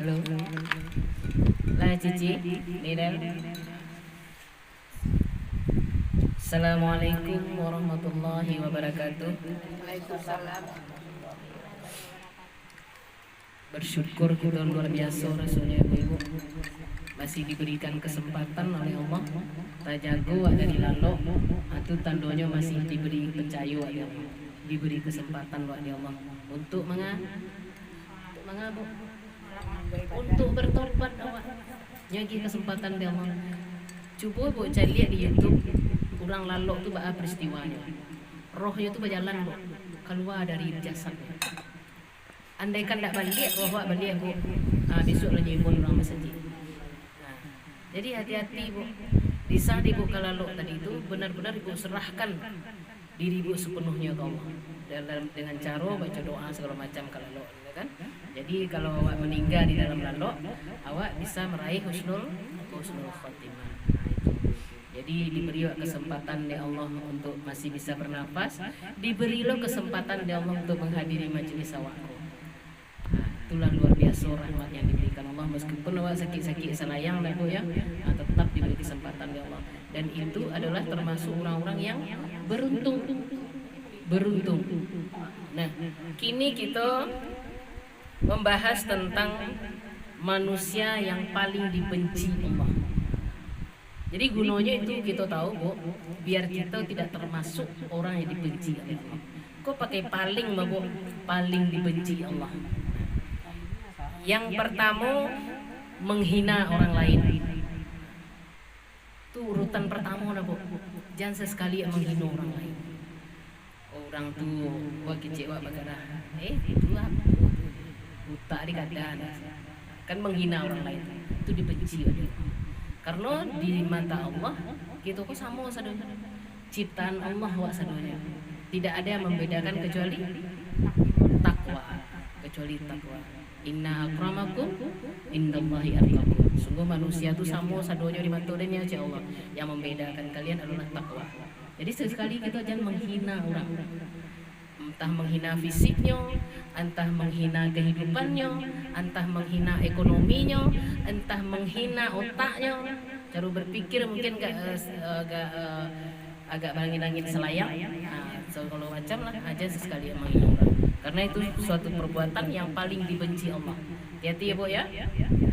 Halo. Lah Cici, Nidal. Assalamualaikum warahmatullahi wabarakatuh. Waalaikumsalam. Bersyukur kita luar biasa rasanya ibu-ibu masih diberikan kesempatan oleh Allah. Tak jago ada di lalu, itu tandanya masih diberi pencayu oleh Allah, diberi kesempatan oleh Allah untuk untuk bertobat awak. Nyagi kesempatan dia Allah. Coba bu cari lihat di YouTube, orang lalu tu apa peristiwanya. Rohnya tu berjalan bu, keluar dari jasadnya. Andaikan tak balik, roh balik bu, besok lagi pun orang masjid. Jadi hati-hati bu. Di saat ibu kalau tadi itu benar-benar ibu serahkan diri ibu sepenuhnya ke Allah dengan cara baca doa segala macam kalau kan. Jadi kalau awak meninggal di dalam lalu, awak bisa meraih husnul khotimah. Jadi diberi kesempatan oleh Allah untuk masih bisa bernafas, diberi lo kesempatan oleh Allah untuk menghadiri majelis awakku. Itulah luar biasa rahmat yang diberikan Allah, meskipun awak sakit-sakit selayang lah bu ya, tetap diberi kesempatan oleh Allah. Dan itu adalah termasuk orang-orang yang beruntung. Nah, kini kita membahas tentang manusia yang paling dibenci Allah. Jadi gunanya itu kita tahu bu, biar kita tidak termasuk orang yang dibenci oleh Allah. Kok pakai paling bu, paling dibenci Allah. Yang pertama, menghina orang lain. Itu urutan pertama lah bu. Jangan sesekali menghina orang lain. Orang tu wah kecil wah bagara. Itu apa? Buta di keadaan. Kan menghina orang lain. Itu dibenci oleh Allah. Karena di mata Allah kita kok sama sadonya. Ciptaan Allah wa sadonya. Tidak ada yang membedakan kecuali takwa. Inna akramakum indallahi atqakum. Sungguh manusia itu sama sadonya di mata dia ya Allah. Yang membedakan kalian adalah takwa. Jadi sesekali kita jangan menghina orang. Entah menghina fisiknya, entah menghina kehidupannya, entah menghina ekonominya, entah menghina otaknya, cara berpikir mungkin agak bangin-angin selayang. So kalau macam lah aja sesekali menghina orang. Karena itu suatu perbuatan yang paling dibenci Allah. Hati-hati ya bu ya.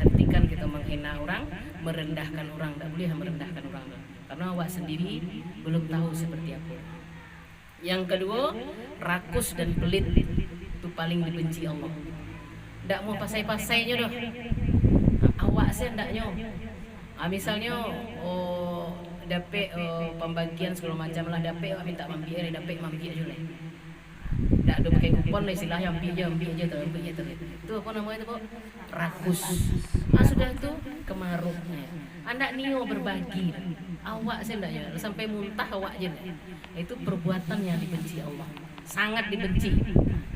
Hentikan kita menghina orang, merendahkan orang. Tak boleh merendahkan orang. Karena awak sendiri belum tahu seperti apa. Yang kedua, rakus dan pelit. Itu paling dibenci Allah. Tak mau pasai-pasainya dah. Awak saya ndaknya. Misalnya dapat pembagian segala macam lah, dapat awak minta mampi, dapat mampi aja lah. Tak ada pakai kupon lah istilahnya, ambil aja tu. Itu apa namanya tu bu? Rakus. Sudah tu kemaruknya. Anda nio berbagi. Awak saya ndaknya sampai muntah awak je. Itu perbuatan yang dibenci Allah. Sangat dibenci.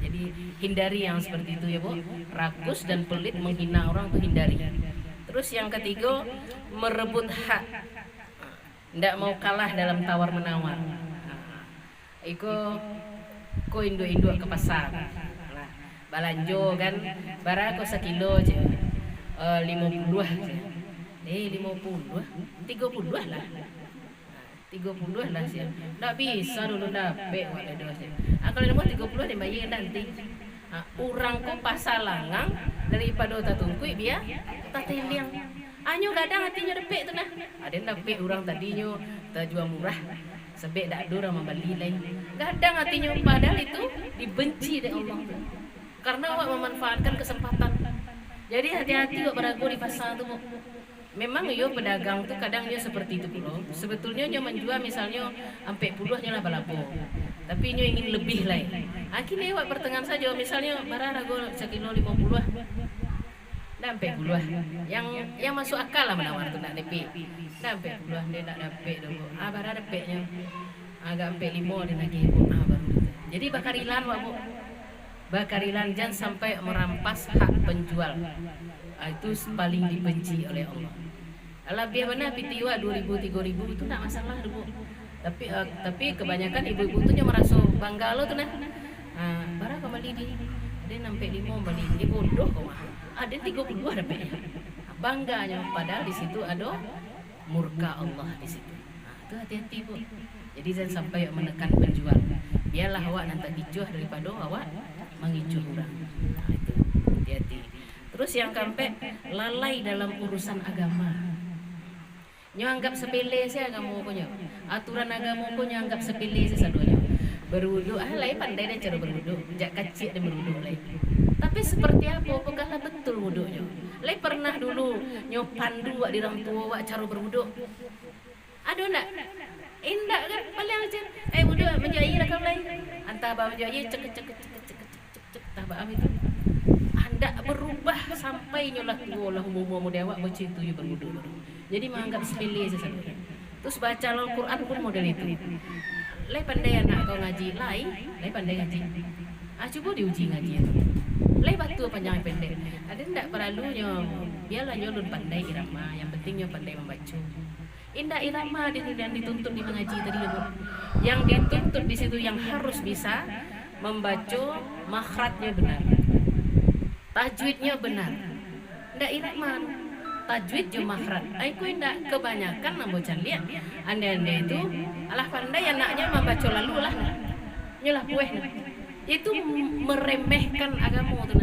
Jadi hindari yang seperti itu ya bu. Rakus dan pelit, menghina orang tu hindari. Terus yang ketiga, merebut hak. Ndak mau kalah dalam tawar menawar. Ko induk ke pasar. Balanjo kan, barang ko sekilo je. 50 je. 50, 30 lah. 30 lah sih. Tak bisa dulu dapat wala dosnya. Kalau nombor 30 dia bayar nanti. Orang ko pasar langang daripada tak tungkui biar tak teliang. Anyo kadang hatinya dapat tu nah. Ada dapat orang tadinya terjual murah. Sebab tak ada orang membeli lain. Kadang hatinya padahal itu dibenci oleh Allah. Karena awak memanfaatkan kesempatan. Jadi hati-hati awak beragu di pasar tu. Memang yo pedagang tu kadang dia seperti itu pula. Sebetulnya dia menjual misalnya sampai puluhnya lah balapo. Tapi dia ingin lebih lain. Akhirnya awak pertengahan saja misalnya barang ragu sekilo 50. Sampai puluh. Yang masuk akal lah menawar tu nak dapat. Sampai puluh dia nak dapat dulu. Barang dapatnya agak sampai 5 dia lagi baru. Jadi bakarilan wak bu. Bakarilan jangan sampai merampas hak penjual. Itu paling dibenci oleh Allah. Lebih mana pitiwa 2.000 3.000 itu tak masalah bu. Tapi kebanyakan ibu-ibu tu yang merasa bangga lo tu nah. Barang kembali di dia sampai 5 beli. Dia bodoh kau mah. ada 32 dapatnya. Bangganya padahal di situ ada murka Allah di situ. Itu hati-hati Bu. Jadi jangan sampai menekan penjual. Biarlah awak nanti gicuh daripada awak mengicuh orang. Itu hati-hati. Terus yang keempat, lalai dalam urusan agama. Nyo anggap sepele saya agama punya. Aturan agama punya anggap sepele sesadunya. Berwudu, lain pandai dia cara berwudu. Jak kecil dia berwudu lain. Tapi seperti apa? Apakah betul wudunya? Lain pernah dulu nyo pandu wak di orang tua wak cara berwudu. Ada enggak? Indak kan paling aja. Wudu menjai lah kau lain. Antah bawa menjai cek tah baam itu. Anda berubah sampai nyolah tua lah umur dewak baca itu you berwudu. Jadi menganggap sepele sesuatu. Terus baca Al-Quran pun model itu. Lai pandai anak kau ngaji, lai pandai ngaji. Coba diuji ngaji itu. Lai batu panjang pendek. Ada ndak perlunya biarlah nyolun pandai irama, yang pentingnya pandai membaca. Indah irama yang dituntut di mengaji tadi Bu. Yang dituntut di situ yang harus bisa membaca makhrajnya benar. Tajwidnya benar. Ndak irama tajwid je makhraj. Aku ndak kebanyakan membaca lihat. Anda itu alah pandai anaknya membaca lalu lah. Nyolah pueh. Itu meremehkan agama tu.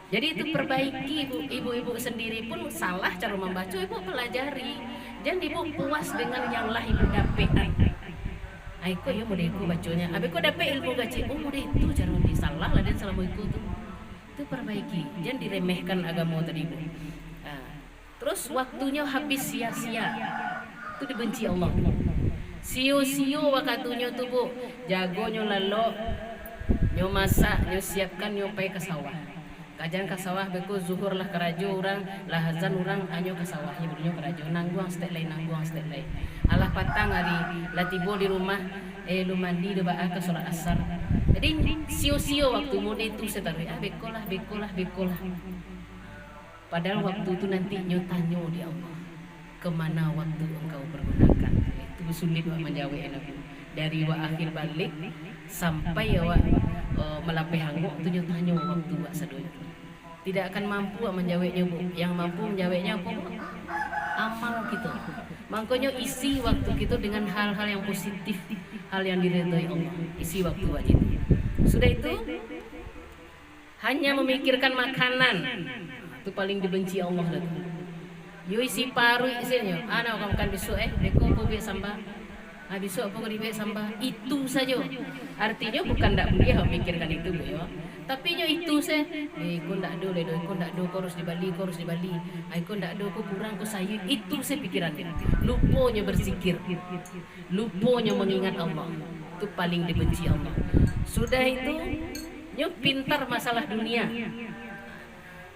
Jadi itu perbaiki ibu-ibu sendiri pun salah cara membaca, ibu pelajari. Jangan ibu puas dengan yang lah ibu dapat. Aku ya mudah ibu bacanya. Habis kau dapat ilmu gaji, mudah itu cara disalah lah dan salah ibu tu. Itu perbaiki. Jangan diremehkan agama tadi ibu. Terus waktunya habis sia-sia. Itu dibenci Allah. Sio-sio wakatunya tu Bu. Jagonyo lalo, nyo masak, nyo siapkan, nyo pai ke sawah. Kajian ke sawah beku zuhur lah kerajo orang, lah hazan orang anyo ke sawahnya bernyo kerajo. Nangguang stek lain, nangguang stek lain. Alah patang hari lah tibo di rumah, lu mandi doa ke sholat asar. Jadi sio-sio waktu muda itu setaruh bekolah. Padahal waktu itu nanti nyo tanyo di Allah, kemana waktu engkau pergunakan. Itu sulit wak menjawab enak dari wa akhir balik sampai ya wak melapeh hangguk itu nyo tanyo waktu wak sedoyo. Tidak akan mampu wak menjawabnya Bu. Yang mampu menjawabnya apa Bu? Amal kita. Makanya isi waktu kita dengan hal-hal yang positif, hal yang diridhai Allah. Isi waktu wak itu. Sudah itu hanya memikirkan makanan. Itu paling dibenci Allah dah. Yo isi paru isinya. Anak kamu makan besok deko pobek sambal. Besok apa kau dibek sambal. Itu saja. Artinya bukan tak boleh memikirkan itu Bu ya. Tapi nyo itu saya. Kau tak do ledo, kau tak do kau harus di Bali, kau harus di Bali. Kau tak do kau kurang kau sayur. Itu saya pikirannya. Lupanya berzikir. Lupanya mengingat Allah. Itu paling dibenci Allah. Sudah itu nyo pintar masalah dunia.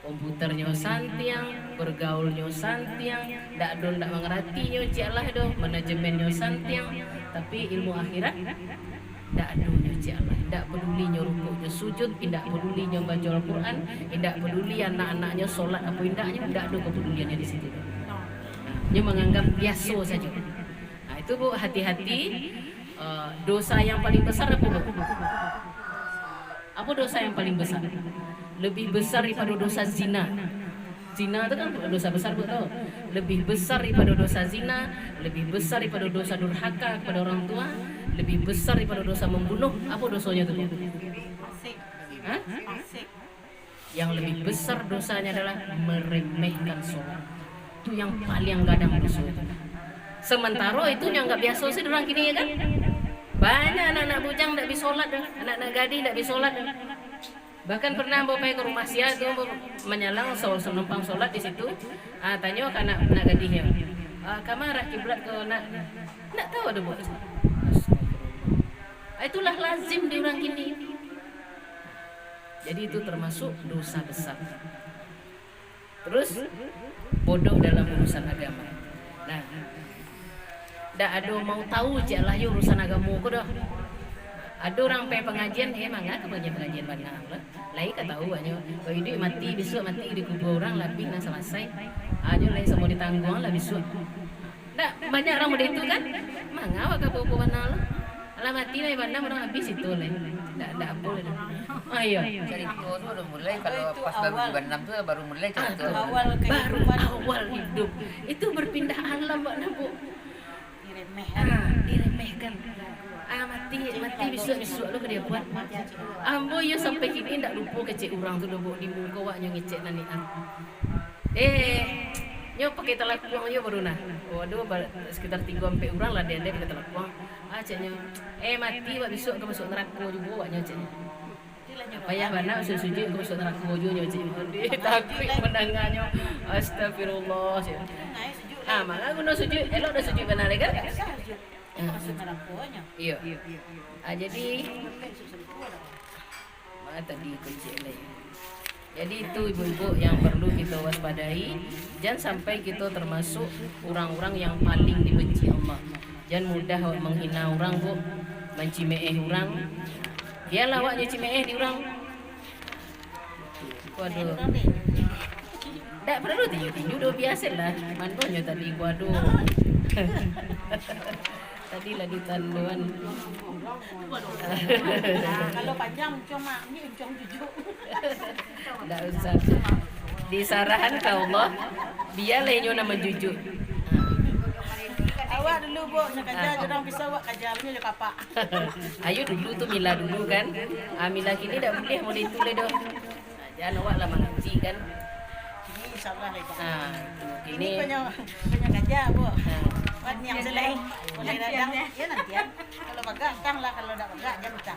Komputernya santiang, bergaulnya santiang, dak mengertinya cialah do, manajemennya santiang, tapi ilmu akhirat dak adunya cialah, dak pedulinya rukuknya sujud, indak pedulinya baca Al-Quran, indak peduli anak-anaknya solat apa indaknya, dak ada kepeduliannya di situ. Dia menganggap biasa saja. Nah, itu Bu, hati-hati. Dosa yang paling besar apa Bu? Apa dosa yang paling besar? Lebih besar daripada dosa zina. Zina itu kan dosa besar Bu tahu. Lebih besar daripada dosa zina, lebih besar daripada dosa durhaka kepada orang tua, lebih besar daripada dosa membunuh. Apa dosanya itu Bu? Yang lebih besar dosanya adalah meremehkan sholat. Itu yang paling gadang dosa itu. Sementara itu yang nggak biasa sih orang kini ya kan. Banyak anak-anak bujang tak bisa sholat dah, anak-anak gadis tak bisa sholat dah. Bahkan pernah bawa ke rumah sia tu menyalang numpang sholat di situ. Tanya ke anak gadisnya, kamu arah kiblat ke nak tahu ada buat. Itulah lazim di orang kini. Jadi itu termasuk dosa besar. Terus bodoh dalam urusan agama. Nah, dak ada mau tahu je lah urusan agama ku dah. Ada orang pe pengajian mangga ke pengajian mana lah. Lai ka tahu aja. Kalau hidup mati besok mati dikubur orang lebih nak selesai. Aja lai semua ditanggung lah besok. Dak banyak orang muda itu kan. Mangga awak ka popo mana lah. Alah mati lai banda orang habis itu lai. Dak boleh dah. Iya. Cari tua tuh udah mulai kalau pas baru di Bandung tuh baru mulai cari tua. Awal Baru kehidupan awal hidup itu berpindah alam Mbak Nabu. diremehkan. Diremehkan. Mati besok lo ke dia buat. Ambo yo sampai kini ndak lupa kecek orang tu dobok di muka wak nyo ngecek nani nyo pakai telepuang yo baru nah. Waduh sekitar 3-4 orang lah dia pakai telepuang. Ceknya mati wak besok ke masuk neraka juga wak nyo ceknya. Payah bana sujud ke masuk neraka juga nyo cek. Takut mendengarnya. Astagfirullah. Maka guna sujud elok dah sujud benar kan? Masuk nerakonya. Iya. Jadi tadi kecil lagi. Jadi itu ibu-ibu yang perlu kita waspadai. Jangan sampai kita termasuk orang-orang yang paling dibenci Allah. Jangan mudah menghina orang bu, mencimeeh orang. Biarlah awaknya cimeeh di orang. Waduh. Tak perlu tinju-tinju dah biasa lah. Mandonya tadi waduh. Tadi lah di tanduan. Kalau panjang cuma ini uncong jujur. Tak usah. Disarahan ke Allah, biarlah nyo nama jujur. Awak dulu bu, nak kerja orang bisa awak kerja punya kapak. Ayo dulu tu Mila dulu kan. Mila kini dah boleh mau ditulis dah. Jangan awak lama nanti kan. Ini insyaallah lebar. Itu Ini kini. punya kerja bu. Buat yang selain boleh datang ya nanti ya. Kalau bagak tang lah, kalau tak bagak jangan tak.